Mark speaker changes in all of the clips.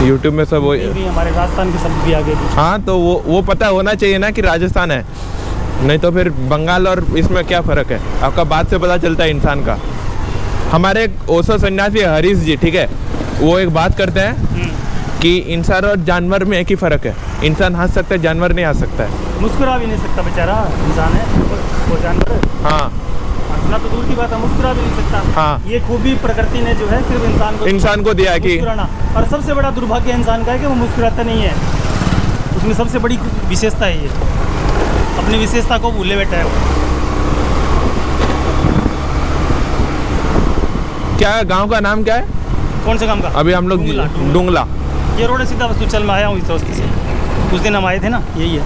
Speaker 1: YouTube में सब वो
Speaker 2: भी हमारे राजस्थान के शब्द भी आगे भी।
Speaker 1: हाँ, तो वो पता होना चाहिए ना कि राजस्थान है, नहीं तो फिर बंगाल और इसमें क्या फ़र्क है? आपका बात से पता चलता है इंसान का। हमारे एक ओशो सन्यासी हरीश जी, ठीक है, वो एक बात करते हैं कि इंसान और जानवर में एक ही फ़र्क है, इंसान हंस सकता है, जानवर नहीं हंस सकता है।
Speaker 2: मुस्कुरा भी नहीं सकता बेचारा, इंसान है वो जानवर है।
Speaker 1: हाँ,
Speaker 2: हंसना तो दूर की बात है, मुस्कुरा भी नहीं सकता।
Speaker 1: हाँ,
Speaker 2: ये खूबी प्रकृति ने जो है सिर्फ इंसान को
Speaker 1: दिया है कि
Speaker 2: मुस्कुराना। और सबसे बड़ा दुर्भाग्य इंसान का है कि वो मुस्कुराता नहीं है, उसमें सबसे बड़ी विशेषता है ये, अपनी विशेषता को भूले बैठा है वो।
Speaker 1: क्या गांव का नाम क्या है?
Speaker 2: कौन से काम का?
Speaker 1: अभी हम लोग डुंगला।
Speaker 2: ये रोड है सीधा, बस चल मैं आया हूँ इस रास्ते से, उस दिन हम आए थे ना, यही है।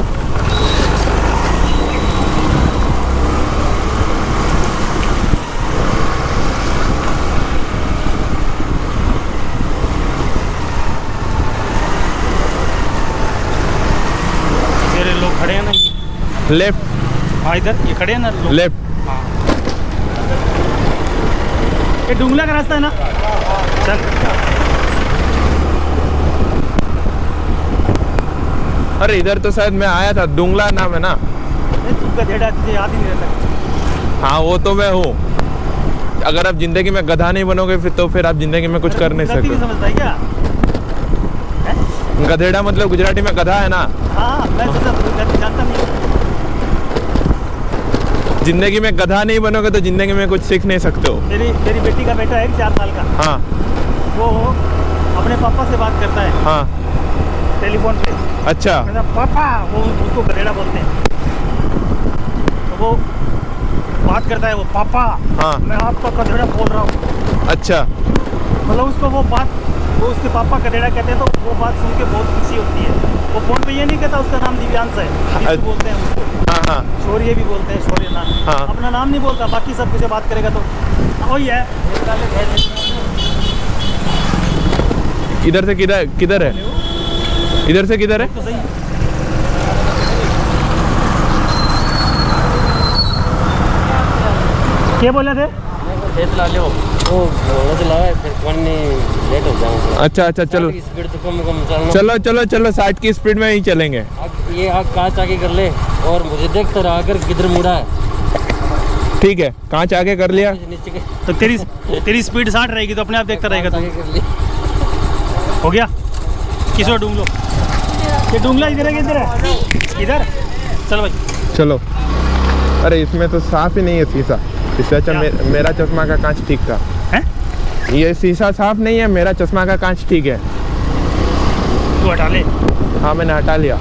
Speaker 2: मेरे लोग खड़े हैं ना,
Speaker 1: लेफ्ट।
Speaker 2: हाँ इधर ये खड़े हैं ना लोग।
Speaker 1: लेफ्ट।
Speaker 2: हाँ, ये डुंगला का रास्ता है ना। चल
Speaker 1: अरे इधर तो शायद मैं आया था, डुंगला नाम है ना?
Speaker 2: तू गधेड़ा, तुझे याद ही नहीं रहता।
Speaker 1: हाँ, वो तो मैं हूँ। अगर आप जिंदगी में गधा नहीं बनोगे फिर आप जिंदगी में कुछ कर नहीं सकते।
Speaker 2: समझता है क्या?
Speaker 1: गधेड़ा मतलब गुजराती में गधा है ना?
Speaker 2: हाँ, मैं जानता नहीं।
Speaker 1: जिंदगी में गधा नहीं बनोगे तो जिंदगी में कुछ सीख नहीं सकते हो।
Speaker 2: मेरी बेटी का बेटा है 4 साल का।
Speaker 1: हाँ,
Speaker 2: वो अपने पापा से बात करता है।
Speaker 1: हाँ,
Speaker 2: टेलीफोन पे।
Speaker 1: अच्छा।
Speaker 2: पापा, वो उसको गधेड़ा बोलते हैं, तो वो बात करता है, वो पापा।
Speaker 1: हाँ,
Speaker 2: मैं आपका गधेड़ा बोल रहा हूँ।
Speaker 1: अच्छा।
Speaker 2: मतलब उसको वो उसके पापा गधेड़ा कहते हैं, तो वो बात सुन के बहुत खुशी होती है। वो फोन पे ये नहीं कहता उसका नाम दिव्यांश है, दिव्य बोलते हैं उसको।
Speaker 1: हाँ, हाँ,
Speaker 2: शौर्य भी बोलते हैं, शौर्य नाम।
Speaker 1: हाँ।
Speaker 2: अपना नाम नहीं बोलता, बाकी सब कुछ बात करेगा तो वही है।
Speaker 1: इधर से किधर है? इधर से किधर है?
Speaker 2: तो सही। क्या बोले थे?
Speaker 1: अच्छा, चलो
Speaker 3: स्पीड तो कम
Speaker 1: चलो 60 की स्पीड में ही चलेंगे।
Speaker 3: ये आग कांच आगे कर ले और मुझे देखता रहा कर किधर मुड़ा है।
Speaker 1: ठीक है, कांच आगे कर लिया।
Speaker 2: तो तेरी स्पीड 60 रहेगी तो अपने आप देखता रहेगा।
Speaker 3: आगे कर ले।
Speaker 2: हो गया। किसो ढूंढ लो, ये डुंगला इधर है, किधर है? इधर। चल भाई
Speaker 1: चलो। अरे इसमें तो साफ ही नहीं है शीशा, इससे अच्छा मेरा चश्मा का कांच ठीक था।
Speaker 2: हैं?
Speaker 1: ये शीशा साफ नहीं है, मेरा चश्मा का कांच ठीक है।
Speaker 2: तू हटा ले।
Speaker 1: हाँ, मैंने हटा लिया।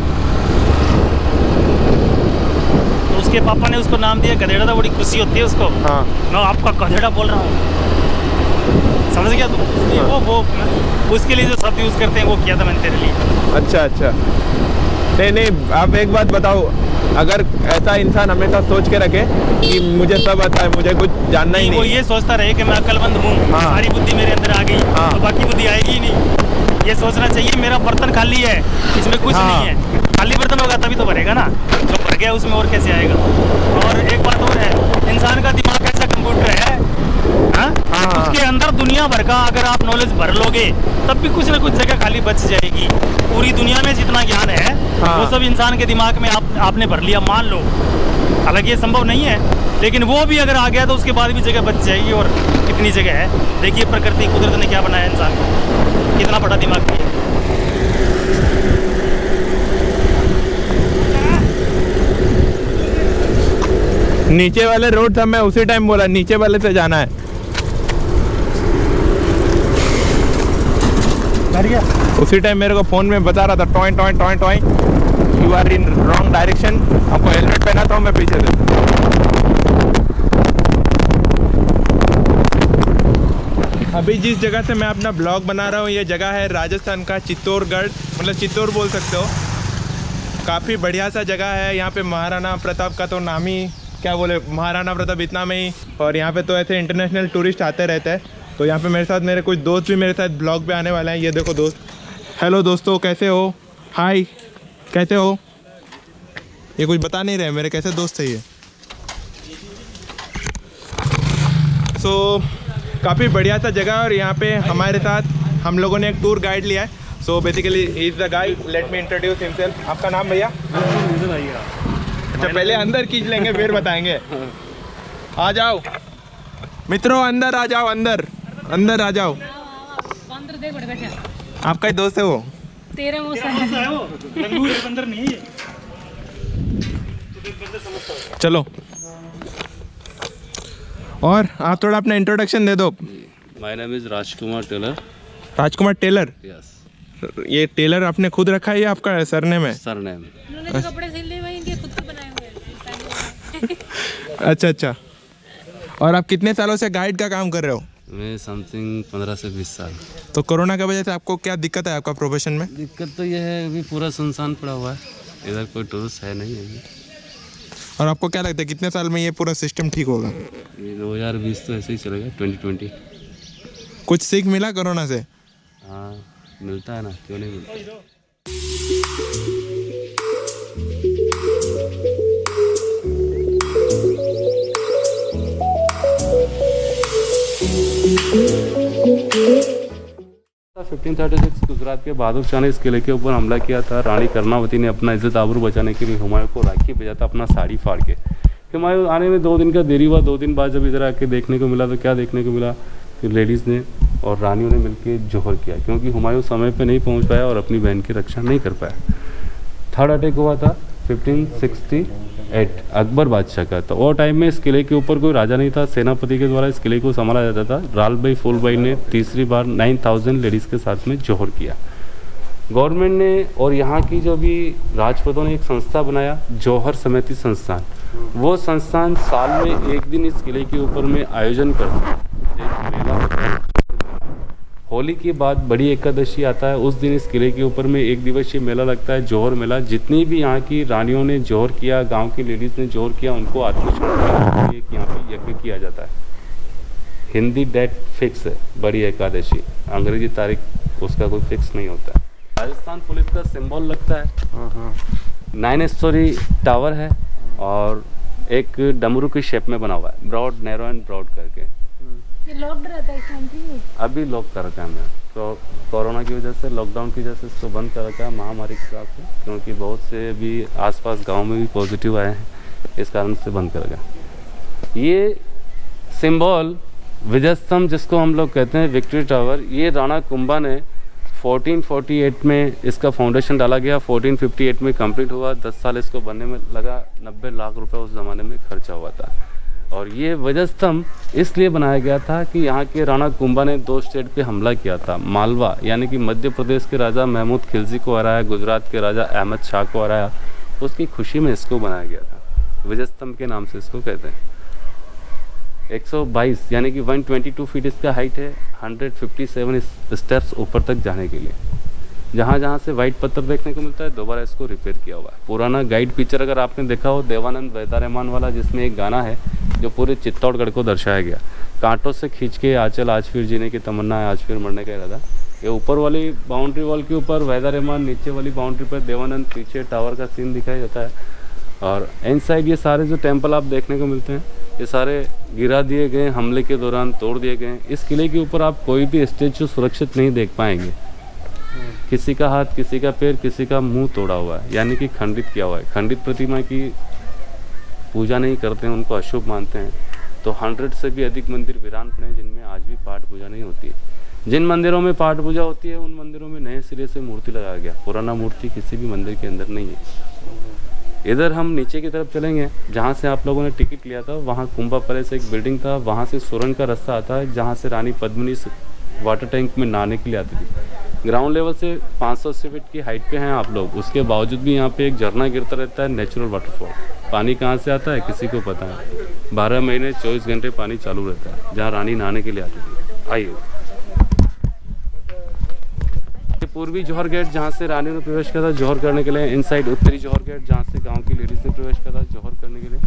Speaker 2: तो उसके पापा ने उसको नाम दिया गधेड़ा, तो बड़ी खुशी होती है उसको।
Speaker 1: हाँ,
Speaker 2: मैं आपका गधेड़ा बोल रहा हूँ, समझ गया तू?
Speaker 1: हाँ।
Speaker 2: वो उसके लिए जो शब्द यूज़ करते हैं वो किया था मैंने तेरे लिए।
Speaker 1: अच्छा। नहीं, आप एक बात बताओ, अगर ऐसा इंसान हमेशा सोच के रखे कि मुझे सब आता है, मुझे कुछ जानना ही नहीं,
Speaker 2: वो ये सोचता रहे कि मैं अक्लमंद हूँ,
Speaker 1: हाँ।
Speaker 2: सारी बुद्धि मेरे अंदर आ गई,
Speaker 1: हाँ।
Speaker 2: तो बाकी बुद्धि आएगी ही नहीं। ये सोचना चाहिए मेरा बर्तन खाली है, इसमें कुछ
Speaker 1: हाँ।
Speaker 2: नहीं है। खाली बर्तन होगा तभी तो भरेगा ना, जो भर गया उसमें और कैसे आएगा? और एक बात और है, इंसान का दिमाग ऐसा कंप्यूटर है, हाँ?
Speaker 1: हाँ।
Speaker 2: उसके अंदर दुनिया भर का अगर आप नॉलेज भर लोगे तब भी कुछ ना कुछ जगह खाली बच जाएगी। पूरी दुनिया में जितना ज्ञान है,
Speaker 1: हाँ।
Speaker 2: वो सब इंसान के दिमाग में आपने भर लिया, मान लो। हालांकि ये संभव नहीं है, लेकिन वो भी अगर आ गया तो उसके बाद भी जगह बच जाएगी। और कितनी जगह है, देखिए प्रकृति, कुदरत ने क्या बनाया इंसान को, कितना बड़ा दिमाग दिया।
Speaker 1: नीचे वाले रोड था, मैं उसी टाइम बोला नीचे वाले से जाना है। उसी टाइम मेरे को फोन में बता रहा था टॉय टॉय टॉय टॉय, you are in wrong direction. आपको हेलमेट पहना था मैं पीछे से। अभी जिस जगह से मैं अपना ब्लॉग बना रहा हूँ, ये जगह है राजस्थान का चित्तौड़गढ़, मतलब चित्तौड़ बोल सकते हो। काफ़ी बढ़िया सा जगह है। यहाँ पे महाराणा प्रताप का तो नाम ही क्या बोले, महाराणा प्रताप इतना में ही। और यहाँ पे तो ऐसे इंटरनेशनल टूरिस्ट आते रहते हैं। तो यहाँ पे मेरे साथ मेरे कुछ दोस्त भी मेरे साथ ब्लॉग पे आने वाले हैं। ये देखो दोस्त, हेलो दोस्तों, कैसे हो? हाय, कैसे हो? ये कुछ बता नहीं रहे मेरे कैसे दोस्त है ये। काफ़ी बढ़िया सा जगह। और यहाँ पे हमारे साथ हम लोगों ने एक टूर गाइड लिया है। So basically he is the guide, let me introduce himself. आपका नाम भैया? अच्छा पहले अंदर खींच लेंगे फिर बताएंगे। आ जाओ मित्रों, अंदर आ जाओ, अंदर अंदर आ जाओ। आपका ही दोस्त है वो?
Speaker 4: तेरे मुंह से
Speaker 2: अंदर नहीं है।
Speaker 1: चलो, और आप थोड़ा अपना इंट्रोडक्शन दे दो।
Speaker 5: My name is Rajkumar Tailor.
Speaker 1: Rajkumar Tailor?
Speaker 5: Yes.
Speaker 1: ये टेलर आपने खुद रखा है या आपका सरनेम है?
Speaker 5: सरनेम।
Speaker 4: उन्होंने जो कपड़े सिले हुए इनके खुद के बनाए हुए हैं।
Speaker 1: अच्छा अच्छा। और आप कितने सालों से गाइड का काम कर रहे हो?
Speaker 5: मैं समथिंग 15 से 20 साल।
Speaker 1: तो कोरोना की वजह से आपको क्या दिक्कत है आपका प्रोफेशन में?
Speaker 5: दिक्कत तो यह है अभी पूरा सुनसान पड़ा हुआ है, इधर कोई टूरिस्ट है नहीं अभी।
Speaker 1: और आपको क्या लगता है कितने साल में ये पूरा सिस्टम ठीक होगा?
Speaker 5: ये 2020 तो ऐसे ही चलेगा, 2020।
Speaker 1: कुछ सीख मिला कोरोना से?
Speaker 5: हाँ मिलता है ना, क्यों नहीं मिलता। था 1536 गुजरात के बहादुर शाह ने इस किले के ऊपर हमला किया था। रानी कर्णावती ने अपना इज्जत आबरू बचाने के लिए हुमायूं को राखी भेजा था अपना साड़ी फाड़ के। हुमायूं आने में 2 दिन का देरी हुआ। 2 दिन बाद जब इधर आके देखने को मिला तो क्या देखने को मिला, फिर लेडीज़ ने और रानियों ने मिलकर जोहर किया, क्योंकि हुमायूं समय पर नहीं पहुँच पाया और अपनी बहन की रक्षा नहीं कर पाया। थर्ड अटैक हुआ था 1568 अकबर बादशाह का। तो वो टाइम में इस किले के ऊपर कोई राजा नहीं था, सेनापति के द्वारा इस किले को संभाला जाता था। लाल भाई फूलबाई ने तीसरी बार 9000 लेडीज़ के साथ में जोहर किया। गवर्नमेंट ने और यहाँ की जो भी राजपूतों ने एक संस्था बनाया, जौहर समिति संस्थान। वो संस्थान साल में 1 दिन इस किले के ऊपर में आयोजन करते हैं। एक मेला होता है। होली के बाद बड़ी एकादशी आता है, उस दिन इस किले के ऊपर में 1 दिवसीय मेला लगता है, जौहर मेला। जितनी भी यहाँ की रानियों ने जौहर किया, गांव की लेडीज़ ने जौहर किया, उनको आत्मसमर्पण के यहाँ पे यज्ञ किया जाता है। हिंदी डेट फिक्स है बड़ी एकादशी, अंग्रेजी तारीख उसका कोई फिक्स नहीं होता है। राजस्थान पुलिस का सिंबल लगता है, 9 स्टोरी टावर है और एक डमरू की शेप में बना हुआ है, ब्रॉड, नैरो एंड ब्रॉड करके।
Speaker 4: ये लॉक्ड रहता है इस टाइम पे?
Speaker 5: अभी लॉक कर रखा है हमने, तो कोरोना की वजह से, लॉकडाउन की वजह से इसको बंद कर रखा है, महामारी के हिसाब से, क्योंकि बहुत से भी आसपास गांव में भी पॉजिटिव आए हैं, इस कारण से बंद कर रखा। ये सिंबल विजय स्तंभ जिसको हम लोग कहते हैं, विक्ट्री टावर, ये राणा कुंभा ने 1448 में इसका फाउंडेशन डाला गया, 1458 में कंप्लीट हुआ। 10 साल इसको बनने में लगा, 90 लाख रुपए उस ज़माने में खर्चा हुआ था। और ये वजह स्तंभ इसलिए बनाया गया था कि यहाँ के राणा कुंभा ने 2 स्टेट पे हमला किया था। मालवा यानी कि मध्य प्रदेश के राजा महमूद खिलजी को हराया, गुजरात के राजा अहमद शाह को हराया, उसकी खुशी में इसको बनाया गया था। विजय स्तंभ के नाम से इसको कहते हैं। 122 यानी कि 122 फीट इसका हाइट है, 157 स्टेप्स ऊपर तक जाने के लिए। जहाँ जहाँ से वाइट पत्थर देखने को मिलता है, दोबारा इसको रिपेयर किया हुआ है। पुराना गाइड पिक्चर अगर आपने देखा हो, देवानंद वैदारमान वाला, जिसमें एक गाना है जो पूरे चित्तौड़गढ़ को दर्शाया गया। कांटों से खींच के आंचल, आज फिर जीने की तमन्ना है, आज फिर मरने का इरादा। ये ऊपर वाली बाउंड्री वॉल के ऊपर वैदारमान, नीचे वाली बाउंड्री पर देवानंद, पीछे टावर का सीन दिखाई देता है। और इनसाइड ये सारे जो टेम्पल आप देखने को मिलते हैं, ये सारे गिरा दिए गए, हमले के दौरान तोड़ दिए गए। इस किले के ऊपर आप कोई भी स्टेचू सुरक्षित नहीं देख पाएंगे। किसी का हाथ, किसी का पैर, किसी का मुंह तोड़ा हुआ है, यानी कि खंडित किया हुआ है। खंडित प्रतिमा की पूजा नहीं करते हैं, उनको अशुभ मानते हैं। तो 100 से भी अधिक मंदिर वीरान पड़े हैं जिनमें आज भी पाठ पूजा नहीं होती है। जिन मंदिरों में पाठ पूजा होती है, उन मंदिरों में नए सिरे से मूर्ति लगाया गया, पुराना मूर्ति किसी भी मंदिर के अंदर नहीं है। इधर हम नीचे की तरफ चलेंगे, जहाँ से आप लोगों ने टिकट लिया था, वहाँ कुंभा पैलेस एक बिल्डिंग था, वहाँ से सुरंग का रास्ता आता है, जहाँ से रानी पद्मिनी वाटर टैंक में नहाने के लिए आती थी। ग्राउंड लेवल से 580 फीट की हाइट पे हैं आप लोग, उसके बावजूद भी यहाँ पे एक झरना गिरता रहता है, नेचुरल वाटरफॉल। पानी कहाँ से आता है किसी को पता है। 12 महीने 24 घंटे पानी चालू रहता है, जहाँ रानी नहाने के लिए आती थी। आइए, पूर्वी जौहर गेट जहाँ से रानी ने प्रवेश किया था जौहर करने के लिए, इनसाइड उत्तरी जौहर गेट जहाँ से गांव की लेडीज ने प्रवेश किया था जौहर करने के लिए।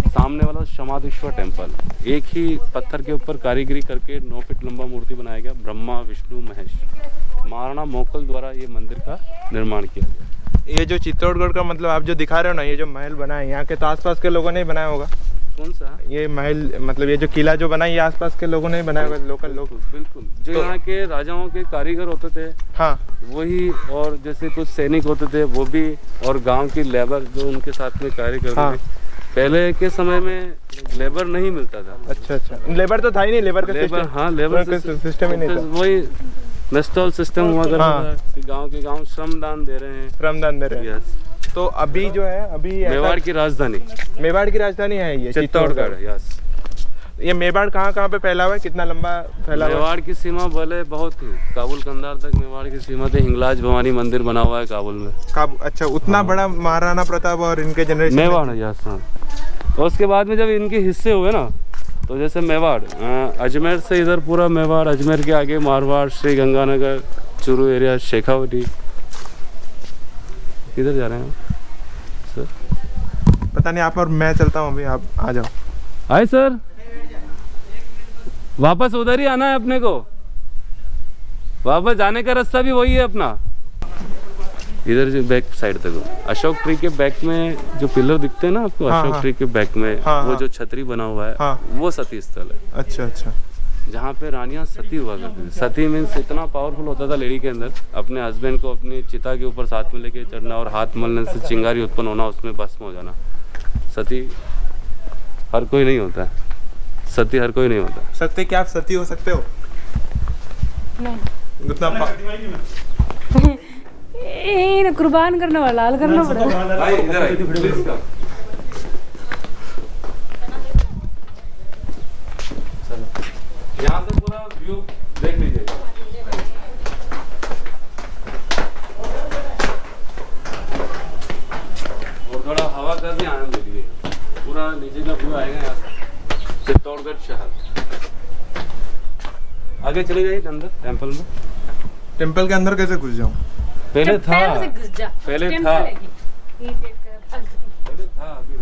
Speaker 5: सामने वाला समाधीश्वर टेम्पल, एक ही पत्थर के ऊपर कारीगरी करके 9 फीट लंबा मूर्ति बनाया गया, ब्रह्मा विष्णु महेश। महाराणा मोकल द्वारा ये मंदिर का निर्माण किया गया।
Speaker 1: ये जो चित्तौड़गढ़ का मतलब आप जो दिखा रहे हो ना, ये जो महल बना है, यहाँ के तो आसपास के लोगों ने ही बनाया होगा?
Speaker 5: कौन सा?
Speaker 1: ये महल मतलब ये जो किला जो बना ये आसपास के लोगों ने ही बनाया हुआ, लोकल लोग।
Speaker 5: बिल्कुल जो यहाँ के राजाओं के कारीगर होते थे
Speaker 1: हाँ
Speaker 5: वही, और जैसे कुछ सैनिक होते थे वो भी, और गांव की लेबर जो उनके साथ में कार्य करते
Speaker 1: हाँ।
Speaker 5: थे। पहले के समय में लेबर नहीं मिलता था।
Speaker 1: अच्छा, लेबर तो था ही नहीं, लेबर का
Speaker 5: लेबर, हाँ लेबर
Speaker 1: सिस्टम ही नहीं था।
Speaker 5: वही नेस्टॉल सिस्टम हुआ करता
Speaker 1: हाँ।
Speaker 5: था कि गांव के गांव श्रमदान दे रहे हैं।
Speaker 1: श्रमदान दे रहे हैं।
Speaker 5: यस।
Speaker 1: तो अभी जो है अभी
Speaker 5: मेवाड़ की राजधानी,
Speaker 1: मेवाड़ की राजधानी है ये
Speaker 5: चित्तौड़गढ़। यस।
Speaker 1: ये मेवाड़ कहाँ पे फैला हुआ है, कितना लंबा फैला हुआ है?
Speaker 5: मेवाड़ की सीमा भले बहुत थी, काबुल कंधार तक मेवाड़ की सीमा थी। हिंगलाज भवानी मंदिर बना हुआ है काबुल में।
Speaker 1: अच्छा, उतना बड़ा महाराणा प्रताप और इनके जनरेशन
Speaker 5: मेवाड़ है। यस हाँ। और उसके बाद में जब इनके हिस्से हुए ना, तो जैसे मेवाड़ अजमेर से इधर पूरा मेवाड़, अजमेर के आगे मारवाड़, श्री गंगानगर, चूरू एरिया, शेखावटी। किधर जा रहे हैं सर?
Speaker 1: पता नहीं, आप और मैं चलता हूँ अभी, आप आ जाओ।
Speaker 5: आए सर, वापस उधर ही आना है अपने को, वापस जाने का रास्ता भी वही है अपना। इधर से बैक साइड तक अशोक ट्री के बैक में जो पिलर दिखते हैं ना आपको,
Speaker 1: हाँ,
Speaker 5: अशोक
Speaker 1: हाँ।
Speaker 5: ट्री के बैक में
Speaker 1: हाँ,
Speaker 5: वो
Speaker 1: हाँ।
Speaker 5: जो छतरी बना हुआ है,
Speaker 1: हाँ।
Speaker 5: वो सती स्थल है।
Speaker 1: अच्छा,
Speaker 5: जहाँ पे रानियां सती हुआ करती थी। सती मीन्स इतना पावरफुल होता था लेडी के अंदर, अपने हस्बैंड को अपनी चिता के ऊपर साथ में लेके चढ़ना और हाथ मलने से चिंगारी उत्पन्न होना, उसमें भस्म हो जाना। सती हर कोई नहीं होता है, सती हर कोई नहीं होता।
Speaker 1: सकते क्या आप सती हो सकते हो?
Speaker 4: नहीं
Speaker 1: उतना
Speaker 4: ये कुर्बान करने वाला लाल करना पड़ेगा।
Speaker 5: भाई इधर आइए, प्लीज कम। यहाँ से पूरा व्यू देख लीजिए। और थोड़ा हवा का भी आनंद लीजिए। पूरा नीचे का व्यू आएगा यहाँ से, चित्तौड़गढ़ शहर। आगे चले जाइए अंदर टेम्पल में।
Speaker 1: टेम्पल के अंदर कैसे घुस जाऊँ?
Speaker 5: पहले था,
Speaker 4: पैरों से घुस जा।
Speaker 5: पहले
Speaker 4: टेम्पल
Speaker 5: था,
Speaker 4: है कि? ये देख कर
Speaker 5: पहले था, अभी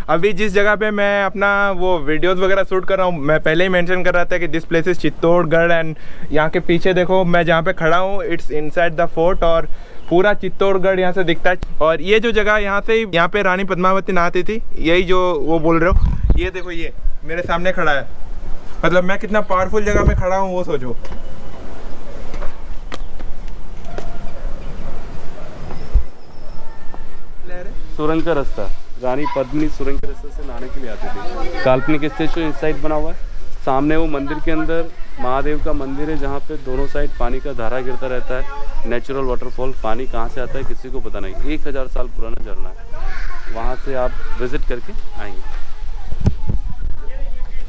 Speaker 1: अभी जिस जगह पे मैं अपना वो वीडियोस वगैरह शूट कर रहा हूँ, मैं पहले ही मेंशन कर रहा था कि this place is Chittorgarh. And यहाँ के पीछे देखो, मैं जहाँ पे खड़ा हूँ इट्स इनसाइड द फोर्ट, और पूरा चित्तौड़गढ़ यहाँ से दिखता है। और ये जो जगह यहाँ से, यहाँ पे रानी पद्मावती नहाती थी, यही जो वो बोल रहे हो, ये देखो ये मेरे सामने खड़ा है। मतलब मैं कितना पावरफुल जगह में खड़ा हूँ वो सोचो।
Speaker 5: सुरंग का रास्ता, रानी पद्मिनी सुरंग के रास्ते से नहाने के लिए आती थी। काल्पनिक स्टेचू इस साइड बना हुआ है। सामने वो मंदिर के अंदर महादेव का मंदिर है, जहाँ पे दोनों साइड पानी का धारा गिरता रहता है। नेचुरल वाटरफॉल, पानी कहाँ से आता है किसी को पता नहीं। 1000 साल पुराना झरना है, वहाँ से आप विजिट करके आएंगे।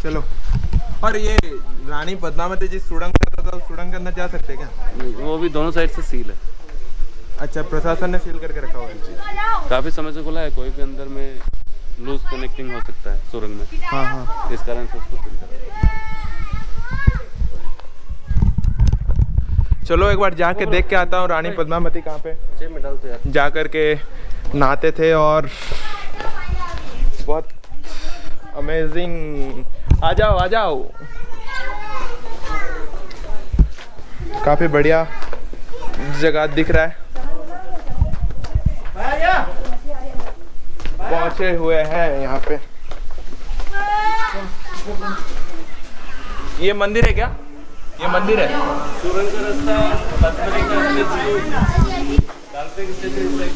Speaker 1: चलो। और ये रानी पद्मावती जिस सुरंग करता था, उस सुरंग के अंदर जा सकते हैं क्या?
Speaker 5: वो भी दोनों साइड से सील है।
Speaker 1: अच्छा, प्रशासन ने सील करके रखा हुआ है।
Speaker 5: काफ़ी समय से खुला है, कोई भी अंदर में लूज कनेक्टिंग हो सकता है सुरंग में।
Speaker 1: हाँ हाँ।
Speaker 5: इस कारण से उसको सील करा।
Speaker 1: चलो एक बार जाके देख के आता हूँ रानी पद्मावती कहाँ पे जा कर के नहाते थे, और बहुत अमेजिंग। आ जाओ आ जाओ, काफ़ी बढ़िया जगह दिख रहा है। पहुंचे हुए हैं यहाँ पे। ये मंदिर है क्या? ये मंदिर है।
Speaker 5: सुरंग का रास्ता, पद्मनी का स्टेचू, काल्पनिक स्टेचू इस साइड।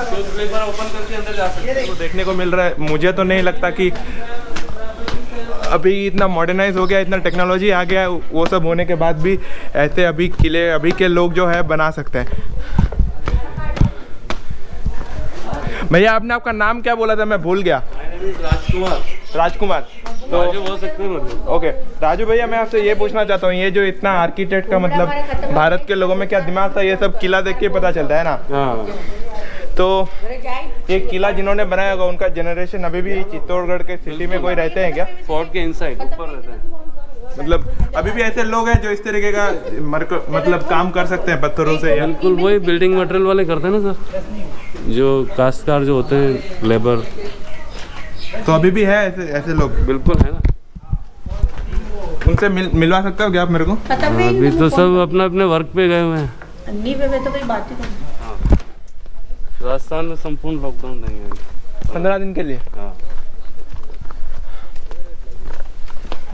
Speaker 5: तो स्लीपर ओपन करके अंदर जा सकते हैं।
Speaker 1: तो देखने को मिल रहा है। मुझे तो नहीं लगता कि अभी इतना मॉडर्नाइज हो गया, इतना टेक्नोलॉजी आ गया है, वो सब होने के बाद भी ऐसे अभी किले अभी के लोग जो है बना सकते हैं। भैया आपने आपका नाम क्या बोला था, मैं भूल गया।
Speaker 5: राजकुमार।
Speaker 1: राजकुमार। तो
Speaker 5: राजू बोल सकते हैं मतलब।
Speaker 1: ओके राजू भैया, मैं आपसे ये पूछना चाहता हूँ, ये जो इतना आर्किटेक्ट का मतलब भारत के लोगों में क्या दिमाग था, ये सब किला देख के पता चलता है ना।
Speaker 5: हाँ,
Speaker 1: तो ये किला जिन्होंने बनाया होगा उनका जनरेशन अभी भी चित्तौड़गढ़ के सिटी में कोई रहते हैं क्या?
Speaker 5: फोर्ट के इनसाइड ऊपर रहते हैं।
Speaker 1: मतलब अभी भी ऐसे लोग हैं जो इस तरीके का मतलब काम कर सकते हैं पत्थरों से? या
Speaker 5: बिल्कुल वही बिल्डिंग मटेरियल वाले करते हैं ना सर, जो काश्तकार जो होते हैं, लेबर।
Speaker 1: तो अभी भी है ऐसे लोग?
Speaker 5: बिल्कुल है ना।
Speaker 1: उनसे मिलवा सकते हो क्या आप मेरे को?
Speaker 5: अभी तो सब अपना अपने वर्क पे गए हुए हैं।
Speaker 4: अन्नी पे तो कोई बात ही नहीं।
Speaker 5: राजस्थान में संपूर्ण लॉकडाउन नहीं है
Speaker 1: 15 दिन के लिए।
Speaker 5: हाँ।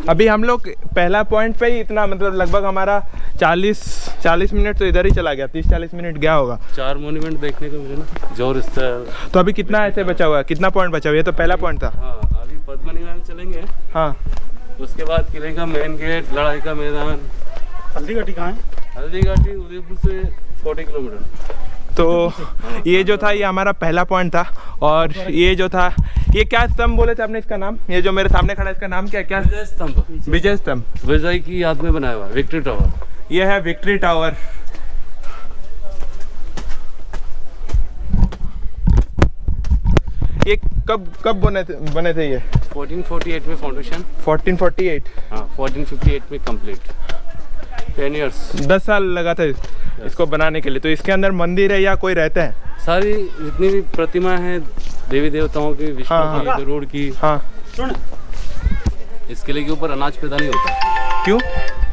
Speaker 1: अभी हम लोग पहला पॉइंट पे ही इतना मतलब लगभग हमारा 40 मिनट तो इधर ही चला गया, 30-40 मिनट गया होगा।
Speaker 5: 4 मोन्यूमेंट देखने को मिले ना, जोर स्तर।
Speaker 1: तो अभी कितना ऐसे बचा हुआ है, कितना पॉइंट बचा हुआ है? ये तो पहला पॉइंट था।
Speaker 5: हाँ, अभी पद्मनी में चलेंगे।
Speaker 1: हाँ,
Speaker 5: उसके बाद किले का मेन गेट, लड़ाई का मैदान।
Speaker 2: हल्दी घाटी कहाँ है?
Speaker 5: हल्दी घाटी उदयपुर से 40 किलोमीटर।
Speaker 1: तो ये जो था ये हमारा पहला पॉइंट था। और ये जो था, ये क्या स्तंभ बोले थे आपने इसका नाम? ये जो मेरे सामने खड़ा है इसका नाम क्या है? क्या?
Speaker 5: विजय स्तंभ।
Speaker 1: विजय स्तंभ।
Speaker 5: विजय की याद में बनाया हुआ विक्ट्री टावर।
Speaker 1: ये है विक्ट्री टावर। ये कब बने थे ये?
Speaker 5: 1448 में फाउंडेशन।
Speaker 1: 1448।
Speaker 5: हाँ, 1458 में कंप्लीट। 10 years।
Speaker 1: 10 साल लगा था इसको बनाने के लिए। तो इसके अंदर मंदिर है या कोई रहता है?
Speaker 5: सारी जितनी भी प्रतिमा हैं देवी देवताओं की, विष्णु
Speaker 1: हाँ,
Speaker 5: की, गरुड़ की।
Speaker 1: हाँ।
Speaker 5: इस किले के ऊपर अनाज पैदा नहीं होता।
Speaker 1: क्यों?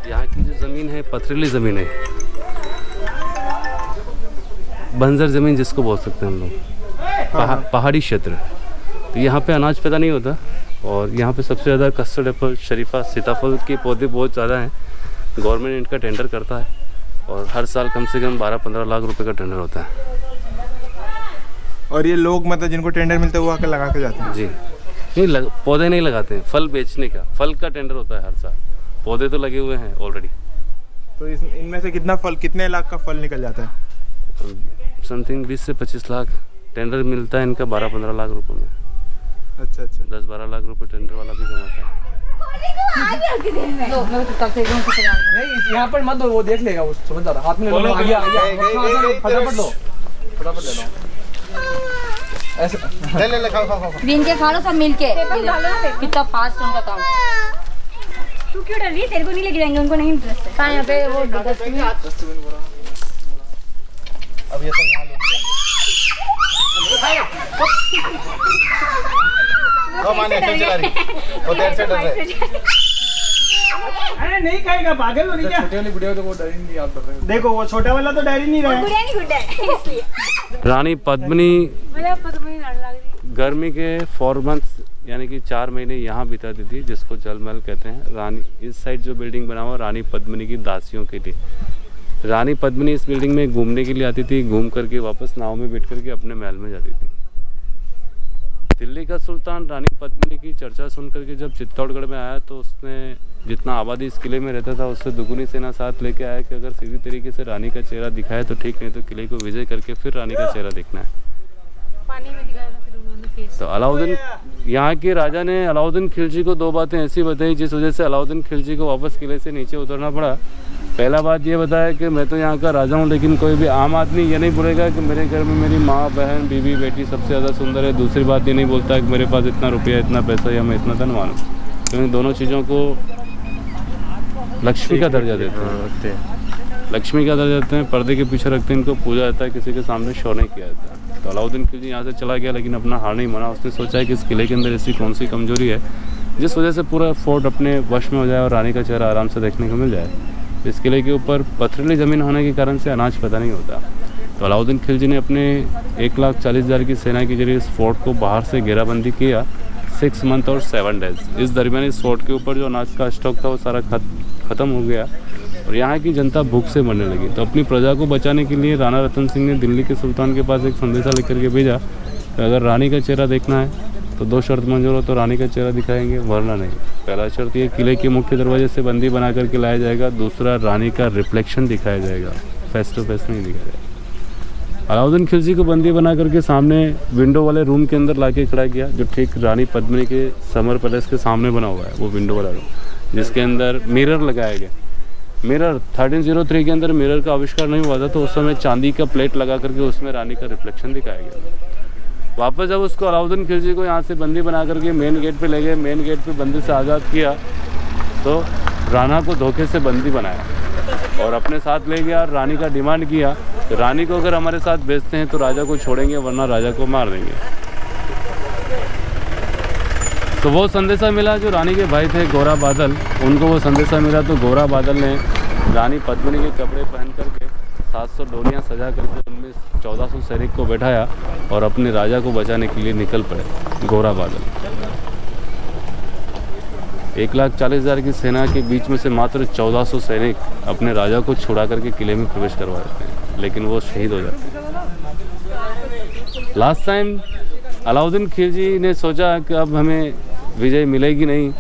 Speaker 5: यहाँ की जो ज़मीन है पथरीली ज़मीन है, बंजर ज़मीन जिसको बोल सकते हैं हम लोग, पहाड़ी क्षेत्र। तो यहाँ पे अनाज पैदा नहीं होता। और यहाँ पे सबसे ज़्यादा कस्टर्ड एप्पल, शरीफा, सीताफल के पौधे बहुत ज़्यादा हैं। गवर्नमेंट इनका टेंडर करता है और हर साल कम से कम 12-15 लाख रुपए का टेंडर होता है।
Speaker 1: और ये लोग मतलब जिनको टेंडर मिलता है वो आकर लगा के जाते हैं?
Speaker 5: जी नहीं, पौधे नहीं लगाते हैं, फल बेचने का, फल का टेंडर होता है हर साल। पौधे तो लगे हुए हैं ऑलरेडी।
Speaker 1: तो इनमें से कितने लाख का फल निकल जाता है?
Speaker 5: समथिंग 20 से 25 लाख टेंडर मिलता है इनका 12-15 लाख रुपए में।
Speaker 1: अच्छा।
Speaker 5: 10-12 लाख रुपए टेंडर वाला भी कमाता है।
Speaker 6: नहीं यहाँ पर मत दो, वो देख लेगा, वो समझ जा रहा। हाथ में ले लो, आगे फटाफट लो, फटाफट ले लो। ऐसे ले खाओ।
Speaker 7: बीन के खा लो सब मिलके। कितना फास्ट उनका काम।
Speaker 4: तू क्यों डर रही है? तेरे को नहीं लेके जाएंगे, उनको नहीं इंटरेस्ट है।
Speaker 7: कहाँ यहाँ पे वो डस्टबिन?
Speaker 6: अब ये सब यहाँ लोग
Speaker 2: अरे नहीं खाएगा, पागल हो रही क्या?
Speaker 6: छोटे वाली बुढ़िया तो वो डर ही नहीं, आप डर रहे हो।
Speaker 2: देखो वो छोटा वाला तो डर ही नहीं रहा है।
Speaker 4: गुड़िया नहीं गुड्डा है इसलिए।
Speaker 5: रानी पद्मिनी
Speaker 4: मुझे पद्मिनी डर लग रही।
Speaker 5: गर्मी के 4 मंथ्स यानी कि 4 महीने यहाँ बिताती थी, जिसको जल महल कहते हैं। रानी इस साइड जो बिल्डिंग बना हुआ रानी पद्मिनी की दासियों के लिए। रानी पद्मिनी इस बिल्डिंग में घूमने के लिए आती थी, घूम करके वापस नाव में बैठ करके अपने महल में जाती थी। दिल्ली का सुल्तान रानी पद्मिनी की चर्चा सुन करके जब चित्तौड़गढ़ में आया तो उसने जितना आबादी इस किले में रहता था उससे दुगुनी सेना साथ लेके आया कि अगर सीधी तरीके से रानी का चेहरा दिखाए तो ठीक, नहीं तो किले को विजय करके फिर रानी का चेहरा देखना है।
Speaker 4: पानी में दिखाया था फिर उन्होंने फेस।
Speaker 5: तो अलाउद्दीन, यहाँ के राजा ने अलाउद्दीन खिलजी को 2 बातें ऐसी बताई जिस वजह से अलाउद्दीन खिलजी को वापस किले से नीचे उतरना पड़ा। पहला बात ये बताया कि मैं तो यहाँ का राजा हूँ, लेकिन कोई भी आम आदमी ये नहीं बोलेगा कि मेरे घर में मेरी माँ, बहन, बीवी, बेटी सबसे ज़्यादा सुंदर है। दूसरी बात ये नहीं बोलता है कि मेरे पास इतना रुपया, इतना पैसा या मैं इतना धनवान हूँ। तो इन दोनों चीज़ों को लक्ष्मी का दर्जा देते हैं। लक्ष्मी का दर्जा देते हैं, पर्दे के पीछे रखते हैं, इनको पूजा जाता है, किसी के सामने शो नहीं किया जाता है। तो अलाउद्दीन खिलजी यहाँ से चला गया, लेकिन अपना हार नहीं माना। उसने सोचा है कि इस किले के अंदर ऐसी कौन सी कमजोरी है जिस वजह से पूरा फोर्ट अपने वश में हो जाए और रानी का चेहरा आराम से देखने को मिल जाए। इस किले के ऊपर पथरीली ज़मीन होने के कारण से अनाज पैदा नहीं होता। तो अलाउद्दीन खिलजी ने अपने 1,40,000 की सेना के जरिए इस फोर्ट को बाहर से घेराबंदी किया 6 मंथ और 7 डेज। इस दरमियान इस फोर्ट के ऊपर जो अनाज का स्टॉक था वो सारा ख़त्म हो गया और यहाँ की जनता भूख से मरने लगी। तो अपनी प्रजा को बचाने के लिए राणा रतन सिंह ने दिल्ली के सुल्तान के पास एक संदेशा लेकर के भेजा कि अगर रानी का चेहरा देखना है तो 2 शर्त मंजूर हो तो रानी का चेहरा दिखाएंगे, वरना नहीं। पहला शर्त ये किले के मुख्य दरवाजे से बंदी बना करके लाया जाएगा। दूसरा, रानी का रिफ्लेक्शन दिखाया जाएगा, फेस टू फेस नहीं दिखाया जाएगा। अलाउद्दीन खिलजी को बंदी बना करके सामने विंडो वाले रूम के अंदर ला के खड़ा किया, जो ठीक रानी पद्मिनी के समर पैलेस के सामने बना हुआ है। वो विंडो वाला रूम जिसके अंदर मिरर लगाया गया। मिरर 1303 के अंदर मिरर का आविष्कार नहीं हुआ था, तो उस समय चांदी का प्लेट लगा करके उसमें रानी का रिफ्लेक्शन दिखाया गया। वापस जब उसको अलाउद्दीन खिलजी को यहाँ से बंदी बना करके मेन गेट पे ले गए, मेन गेट पे बंदी से आज़ाद किया तो राणा को धोखे से बंदी बनाया और अपने साथ ले गया। रानी का डिमांड किया तो रानी को अगर हमारे साथ भेजते हैं तो राजा को छोड़ेंगे, वरना राजा को मार देंगे। तो वो संदेशा मिला जो रानी के भाई थे गोरा बादल, उनको वो संदेशा मिला तो गोरा बादल ने रानी पद्मिनी के कपड़े पहन करके 700 डोलियाँ सजा करके उनमें 1400 सैनिक को बैठाया और अपने राजा को बचाने के लिए निकल पड़े। गोरा बादल 1,40,000 की सेना के बीच में से मात्र 1400 सैनिक अपने राजा को छुड़ा करके किले में प्रवेश करवा देते हैं, लेकिन वो शहीद हो जाते हैं। लास्ट टाइम अलाउद्दीन खिलजी ने सोचा कि अब हमें विजय मिलेगी नहीं,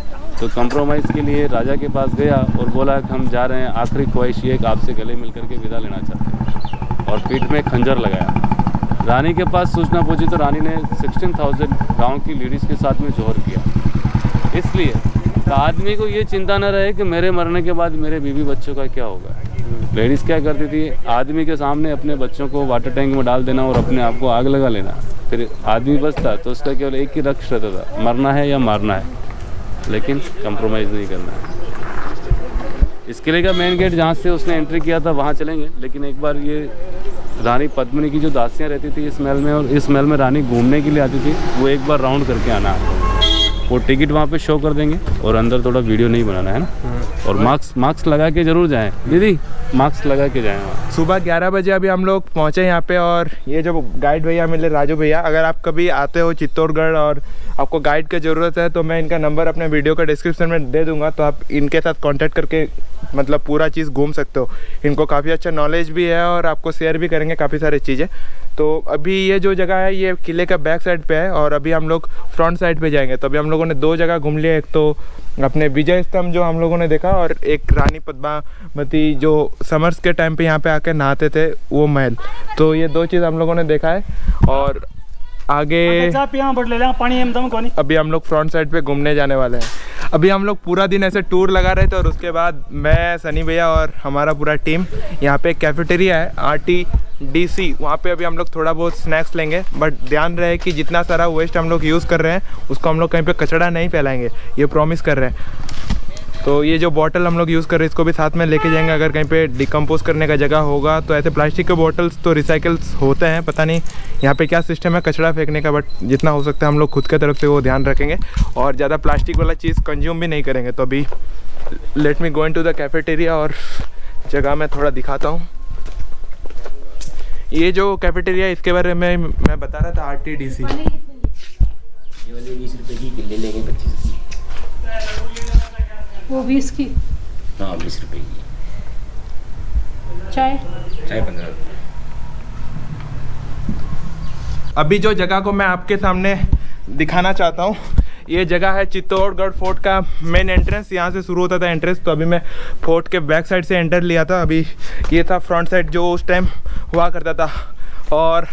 Speaker 5: तो कंप्रोमाइज़ के लिए राजा के पास गया और बोला कि हम जा रहे हैं, आखिरी ख्वाहिश ये कि आपसे गले मिलकर के विदा लेना चाहते हैं, और पीठ में खंजर लगाया। रानी के पास सूचना पहुंची तो रानी ने 16,000 गांव की लेडीज़ के साथ में जोहर किया, इसलिए तो आदमी को ये चिंता न रहे कि मेरे मरने के बाद मेरे बीवी बच्चों का क्या होगा। लेडीज़ क्या करती थी, आदमी के सामने अपने बच्चों को वाटर टैंक में डाल देना और अपने आप को आग लगा लेना, फिर आदमी बचता तो उसका केवल एक ही लक्ष्य रहता था, मरना है या मारना है, लेकिन कंप्रोमाइज़ नहीं करना है। इस किले का मेन गेट जहाँ से उसने एंट्री किया था वहाँ चलेंगे, लेकिन एक बार ये रानी पद्मिनी की जो दासियाँ रहती थी इस महल में, और इस महल में रानी घूमने के लिए आती थी, वो एक बार राउंड करके आना है। वो टिकट वहाँ पे शो कर देंगे और अंदर थोड़ा वीडियो नहीं बनाना है ना, और मास्क लगा के ज़रूर जाएं दीदी, मास्क लगा के जाएं वहाँ।
Speaker 1: सुबह 11 बजे अभी हम लोग पहुँचे यहाँ पे, और ये जो गाइड भैया मिले राजू भैया, अगर आप कभी आते हो चित्तौड़गढ़ और आपको गाइड की ज़रूरत है तो मैं इनका नंबर अपने वीडियो का डिस्क्रिप्शन में दे दूँगा, तो आप इनके साथ कॉन्टैक्ट करके मतलब पूरा चीज़ घूम सकते हो। इनको काफ़ी अच्छा नॉलेज भी है और आपको शेयर भी करेंगे काफ़ी सारी चीज़ें। तो अभी ये जो जगह है ये किले का बैक साइड पे है, और अभी हम लोग फ्रंट साइड पे जाएंगे। तो अभी हम लोगों ने 2 जगह घूम लिया, एक तो अपने विजय स्तंभ जो हम लोगों ने देखा, और एक रानी पद्मावती जो समर्स के टाइम पे यहाँ पे आके नहाते थे वो महल। तो ये 2 चीज़ हम लोगों ने देखा है, और आगे अभी हम लोग फ्रंट साइड पे घूमने जाने वाले हैं। अभी हम लोग पूरा दिन ऐसे टूर लगा रहे थे, और उसके बाद मैं, सनी भैया और हमारा पूरा टीम यहाँ पे कैफेटेरिया है RTDC, वहाँ पे अभी हम लोग थोड़ा बहुत स्नैक्स लेंगे। बट ध्यान रहे कि जितना सारा वेस्ट हम लोग यूज़ कर रहे हैं उसको हम लोग कहीं पे कचरा नहीं फैलाएंगे, ये प्रॉमिस कर रहे हैं। तो ये जो बॉटल हम लोग यूज़ कर रहे हैं इसको भी साथ में लेके जाएंगे, अगर कहीं पे डिकम्पोज करने का जगह होगा तो। ऐसे प्लास्टिक के बॉटल्स तो रिसाइकल्स होते हैं, पता नहीं यहाँ पे क्या सिस्टम है कचरा फेंकने का, बट जितना हो सकता है हम लोग खुद के तरफ से वो ध्यान रखेंगे, और ज़्यादा प्लास्टिक वाला चीज़ कंज्यूम भी नहीं करेंगे। तो अभी let me go into the cafeteria, और जगह मैं थोड़ा दिखाता हूँ। ये जो कैफेटेरिया इसके बारे में मैं बता रहा था RTDC।
Speaker 3: ये वाली 20 रुपए की किले लेंगे 25 की।
Speaker 4: वो 20 की।
Speaker 3: हाँ 20 रुपए की।
Speaker 4: चाय
Speaker 3: 15।
Speaker 1: अभी जो जगह को मैं आपके सामने दिखाना चाहता हूँ, ये जगह है चित्तौड़गढ़ फोर्ट का मेन एंट्रेंस। यहाँ से शुरू होता था एंट्रेंस, तो अभी मैं फोर्ट के बैक साइड से एंटर लिया था। अभी ये था फ्रंट साइड जो उस टाइम हुआ करता था, और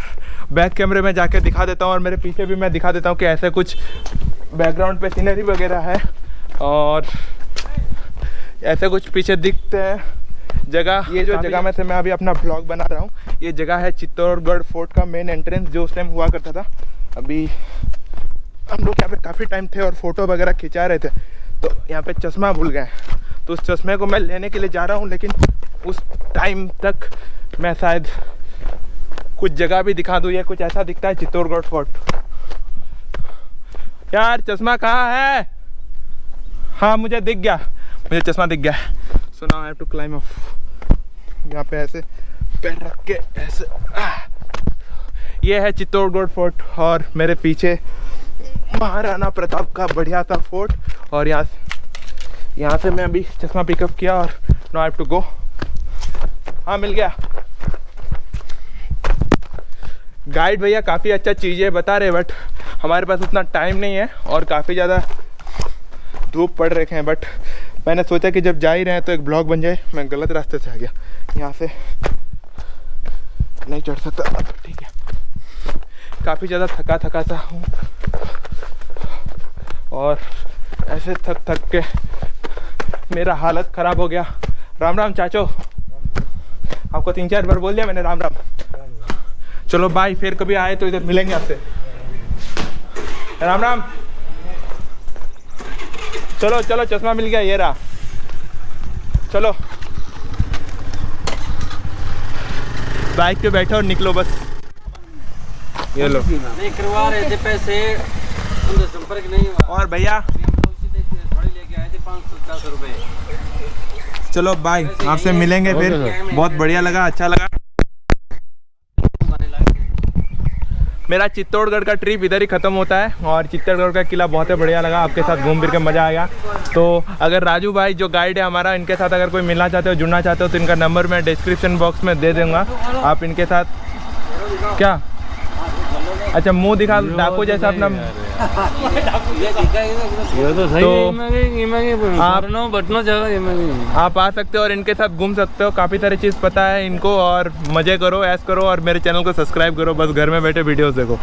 Speaker 1: बैक कैमरे में जाके दिखा देता हूँ, और मेरे पीछे भी मैं दिखा देता हूँ कि ऐसे कुछ बैकग्राउंड पे सीनरी वगैरह है, और ऐसे कुछ पीछे दिखते हैं जगह। ये जो जगह में से मैं अभी अपना ब्लॉग बना रहा हूँ, ये जगह है चित्तौड़गढ़ फोर्ट का मेन एंट्रेंस जो उस टाइम हुआ करता था। अभी हम लोग यहाँ पे काफ़ी टाइम थे और फोटो वगैरह खिंचा रहे थे, तो यहाँ पे चश्मा भूल गए, तो उस चश्मे को मैं लेने के लिए जा रहा हूँ, लेकिन उस टाइम तक मैं शायद कुछ जगह भी दिखा दूँ। ये कुछ ऐसा दिखता है चित्तौड़गढ़ फोर्ट। यार चश्मा कहाँ है? हाँ मुझे दिख गया, मुझे चश्मा दिख गया। So now I have to climb up. यहाँ पे ऐसे पैर रख के ऐसे ये है चित्तौड़गढ़ फोर्ट, और मेरे पीछे महाराणा प्रताप का बढ़िया सा फोर्ट। और यहाँ से मैं अभी चश्मा पिकअप किया, और now I have to go. हाँ मिल गया। गाइड भैया काफ़ी अच्छा चीज़ें बता रहे, बट हमारे पास उतना टाइम नहीं है, और काफ़ी ज़्यादा धूप पड़ रखे हैं। बट मैंने सोचा कि जब जा ही रहे हैं तो एक ब्लॉग बन जाए। मैं गलत रास्ते से आ गया, यहाँ से नहीं चढ़ सकता, ठीक है। काफ़ी ज़्यादा थका सा हूँ, और ऐसे थक के मेरा हालत ख़राब हो गया। राम राम चाचो, आपको 3-4 बार बोल दिया मैंने राम राम। चलो बाय, फिर कभी आए तो इधर मिलेंगे आपसे। राम राम। चलो चलो चश्मा मिल गया, ये रहा। चलो बाइक पे बैठो और निकलो बस। ये लो।
Speaker 3: नहीं करवा रहे थे पैसे, उनसे संपर्क नहीं हुआ।
Speaker 1: और भैया
Speaker 3: थोड़ी लेके आए थे 500-400 रुपए।
Speaker 1: चलो बाय, आपसे मिलेंगे फिर। बहुत बढ़िया लगा, अच्छा लगा। मेरा चित्तौड़गढ़ का ट्रिप इधर ही ख़त्म होता है और चित्तौड़गढ़ का किला बहुत ही बढ़िया लगा, आपके साथ घूम फिर के मज़ा आएगा। तो अगर राजू भाई जो गाइड है हमारा, इनके साथ अगर कोई मिलना चाहते हो, जुड़ना चाहते हो, तो इनका नंबर मैं डिस्क्रिप्शन बॉक्स में दे दूँगा। आप इनके साथ क्या, अच्छा मुंह दिखा डाकू जैसा अपना,
Speaker 3: ये तो सही
Speaker 1: तो आप आ सकते हो और इनके साथ घूम सकते हो। काफ़ी सारी चीज़ पता है इनको और मज़े करो, ऐश करो और मेरे चैनल को सब्सक्राइब करो। बस घर में बैठे वीडियोस देखो।